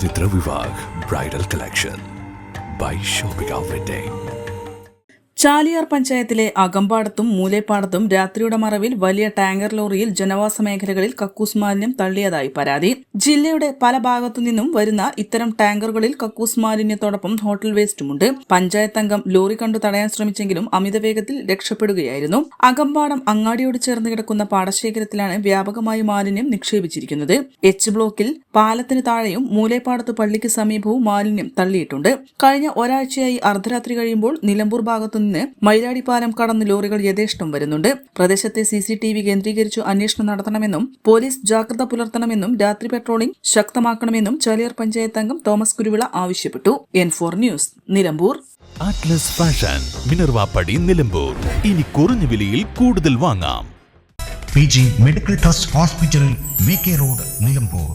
Chaitra Vivag Bridal Collection by Shobhika Wedding. Chaliyar പഞ്ചായത്തിലെ അകമ്പാടത്തും മൂലേപ്പാടത്തും രാത്രിയുടെ മറവിൽ വലിയ ടാങ്കർ ലോറിയിൽ ജനവാസ മേഖലകളിൽ കക്കൂസ് മാലിന്യം തള്ളിയതായി പരാതി. ജില്ലയുടെ പല ഭാഗത്തുനിന്നും വരുന്ന ഇത്തരം ടാങ്കറുകളിൽ കക്കൂസ് മാലിന്യത്തോടൊപ്പം ഹോട്ടൽ വേസ്റ്റുമുണ്ട്. പഞ്ചായത്ത് അംഗം ലോറി കണ്ടു തടയാൻ ശ്രമിച്ചെങ്കിലും അമിതവേഗത്തിൽ രക്ഷപ്പെടുകയായിരുന്നു. അകമ്പാടം അങ്ങാടിയോട് ചേർന്ന് കിടക്കുന്ന പാടശേഖരത്തിലാണ് വ്യാപകമായി മാലിന്യം നിക്ഷേപിച്ചിരിക്കുന്നത്. എച്ച് ബ്ലോക്കിൽ പാലത്തിന് താഴെയും മൂലേപ്പാടത്ത് പള്ളിക്ക് സമീപവും മാലിന്യം തള്ളിയിട്ടുണ്ട്. കഴിഞ്ഞ ഒരാഴ്ചയായി അർദ്ധരാത്രി കഴിയുമ്പോൾ നിലമ്പൂർ ഭാഗത്തുനിന്ന് മൈലാടിപ്പാലം കടന്ന് ലോറികൾ യഥേഷ്ടം വരുന്നുണ്ട്. പ്രദേശത്തെ CCTV കേന്ദ്രീകരിച്ചു അന്വേഷണം നടത്തണമെന്നും പോലീസ് ജാഗ്രത പുലർത്തണമെന്നും രാത്രി പെട്രോളിംഗ് ശക്തമാക്കണമെന്നും ചാലിയാർ പഞ്ചായത്ത് അംഗം തോമസ് കുരുവിള ആവശ്യപ്പെട്ടു. N4 news, Nilambur. Atlas fashion, Minerva പടി, നിലമ്പൂർ. ഇനി കുറഞ്ഞ വിലയിൽ കൂടുതൽ വാങ്ങാം. PG medical trust hospital, VK road, Nilambur.